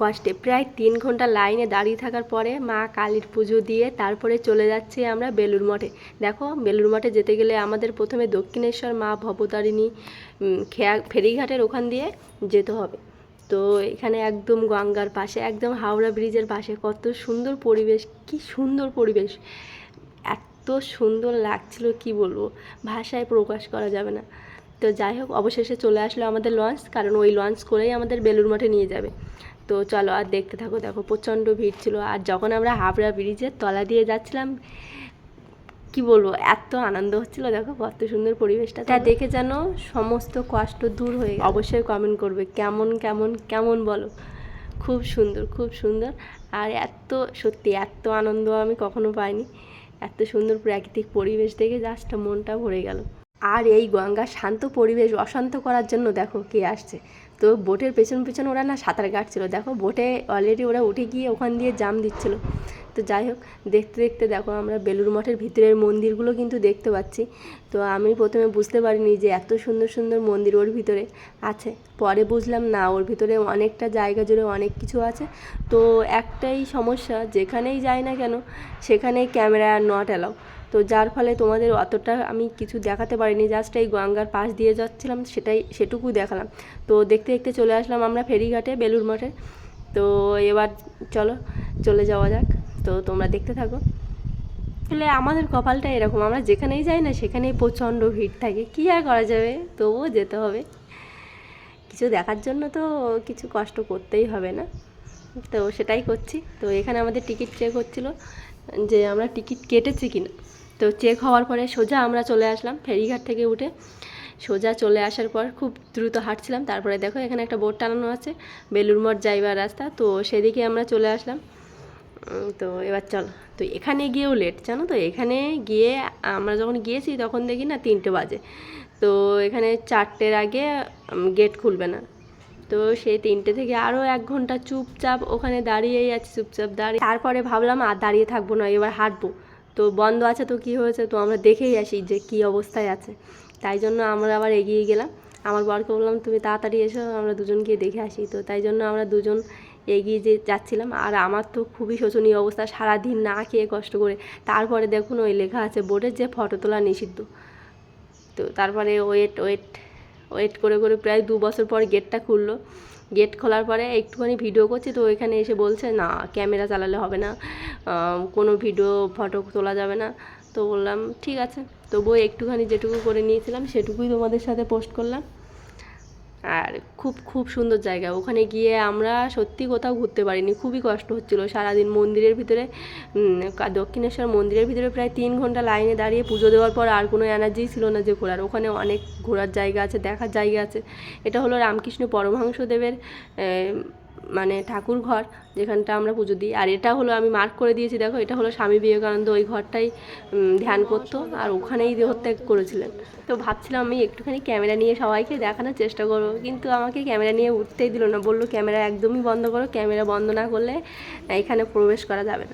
কষ্টে প্রায় 3 ঘন্টা লাইনে দাঁড়িয়ে থাকার পরে মা কালীর পুজো দিয়ে তারপরে চলে যাচ্ছি আমরা বেলুড় মঠে। দেখো বেলুড় মঠে যেতে গেলে আমাদের প্রথমে দক্ষিণেশ্বর মা ভবতারিণী ফেরিঘাটের ওখান দিয়ে যেতে হবে। তো এখানে একদম গঙ্গার পাশে, একদম হাওড়া ব্রিজের পাশে, কত সুন্দর পরিবেশ, কি সুন্দর পরিবেশ, এত সুন্দর লাগছিল কি বলবো, ভাষায় প্রকাশ করা যাবে না। তো যাই হোক, অবশেষে চলে আসলো আমাদের লঞ্চ, কারণ ওই লঞ্চ করেই আমাদের বেলুড় মঠে নিয়ে যাবে। তো চলো আর দেখতে থাকো। দেখো প্রচণ্ড ভিড় ছিল, আর যখন আমরা হাওড়া ব্রিজের তলা দিয়ে যাচ্ছিলাম, কি বলবো, এত আনন্দ হচ্ছিল। দেখো কত সুন্দর পরিবেশটা, তা দেখে যেন সমস্ত কষ্ট দূর হয়ে গেল। অবশ্যই কমেন্ট করবে কেমন কেমন কেমন বলো। খুব সুন্দর, খুব সুন্দর। আর সত্যি এত আনন্দ আমি কখনো পাইনি। এত সুন্দর প্রাকৃতিক পরিবেশ দেখে জাস্ট মনটা ভরে গেল। আর এই গঙ্গার শান্ত পরিবেশ অশান্ত করার জন্য দেখো কে আসছে। তো বোটের পেছন পেছন ওরা না সাঁতার কাটছিল। দেখো বোটে অলরেডি ওরা উঠে গিয়ে ওখান দিয়ে জাম দিচ্ছিল। তো যাই হোক, দেখতে দেখতে দেখো আমরা বেলুড় মঠের ভিতরের মন্দিরগুলো কিন্তু দেখতে পাচ্ছি। তো আমি প্রথমে বুঝতে পারিনি যে এত সুন্দর সুন্দর মন্দির ওর ভিতরে আছে। পরে বুঝলাম না, ওর ভিতরে অনেকটা জায়গা জুড়ে অনেক কিছু আছে। তো একটাই সমস্যা, যেখানেই যাই না কেন সেখানেই ক্যামেরা নট অ্যালাউ। তো যার ফলে তোমাদের অতটা আমি কিছু দেখাতে পারিনি, জাস্ট এই গঙ্গার পাশ দিয়ে যাচ্ছিলাম সেটুকু দেখালাম। তো দেখতে দেখতে চলে আসলাম আমরা ফেরিঘাটে বেলুড় মঠে। তো এবার চলো চলে যাওয়া যাক। তো তোমরা দেখতে থাকো। আসলে আমাদের কপালটা এরকম, আমরা যেখানেই যাই না সেখানেই প্রচণ্ড ভিড় থাকে, কী আর করা যাবে, তবুও যেতে হবে। কিছু দেখার জন্য তো কিছু কষ্ট করতেই হবে না, তো সেটাই করছি। তো এখানে আমাদের টিকিট চেক হচ্ছিলো যে আমরা টিকিট কেটেছি কিনা। তো চেক হওয়ার পরে সোজা আমরা চলে আসলাম ফেরিঘাট থেকে উঠে। সোজা চলে আসার পর খুব দ্রুত হাঁটছিলাম। তারপরে দেখো এখানে একটা বোর্ড টানানো আছে, বেলুড় মঠ যাইবার রাস্তা। তো সেদিকে আমরা চলে আসলাম। তো এবার চলো। তো এখানে গিয়েও লেট, জানো তো, এখানে গিয়ে আমরা যখন গিয়েছি তখন দেখি না 3টে বাজে। তো এখানে 4টের আগে গেট খুলবে না। তো সেই 3টে থেকে আরও 1 ঘন্টা চুপচাপ ওখানে দাঁড়িয়েই আছি, চুপচাপ দাঁড়িয়ে। তারপরে ভাবলাম আর দাঁড়িয়ে থাকবো না, এবার হাঁটবো। তো বন্ধ আছে, তো কী হয়েছে, তো আমরা দেখেই আসি যে কী অবস্থায় আছে। তাই জন্য আমরা আবার এগিয়ে গেলাম। আমার বরকে বললাম তুমি তাড়াতাড়ি এসো, আমরা দুজন গিয়ে দেখে আসি। তো তাই জন্য আমরা দুজন এগিয়ে যাচ্ছিলাম। আর আমার তো খুবই শোচনীয় অবস্থা, সারাদিন না খেয়ে কষ্ট করে। তারপরে দেখুন ওই লেখা আছে বোর্ডে যে ফটো তোলা নিষিদ্ধ। তো তারপরে ওয়েট করে করে প্রায় 2 বছর পর গেটটা খুললো। গেট খোলার পরে একটুখানি ভিডিও করছি, তো এখানে এসে বলছে না ক্যামেরা চালালে হবে না, কোনো ভিডিও ফটো তোলা যাবে না। তো বললাম ঠিক আছে, তবুও একটুখানি যেটুকু করে নিয়েছিলাম সেটুকুই তোমাদের সাথে পোস্ট করলাম। আর খুব খুব সুন্দর জায়গা, ওখানে গিয়ে আমরা সত্যি কোথাও ঘুরতে পারিনি, খুবই কষ্ট হচ্ছিলো সারাদিন। মন্দিরের ভিতরে, দক্ষিণেশ্বর মন্দিরের ভিতরে প্রায় 3 ঘন্টা লাইনে দাঁড়িয়ে পুজো দেওয়ার পর আর কোনো এনার্জিই ছিল না যে ঘোরার। ওখানে অনেক ঘোরার জায়গা আছে, দেখার জায়গা আছে। এটা হলো রামকৃষ্ণ পরমহংসদেবের মানে ঠাকুর ঘর, যেখানটা আমরা পুজো দিই। আর এটা হলো, আমি মার্ক করে দিয়েছি দেখো, এটা হলো স্বামী বিবেকানন্দ ওই ঘরটাই ধ্যান করতো আর ওখানেই দেহত্যাগ করেছিলেন। তো ভাবছিলাম আমি একটুখানি ক্যামেরা নিয়ে সবাইকে দেখানোর চেষ্টা করবো, কিন্তু আমাকে ক্যামেরা নিয়ে উঠতেই দিল না, বললো ক্যামেরা একদমই বন্ধ করো, ক্যামেরা বন্ধ না করলে এখানে প্রবেশ করা যাবে না।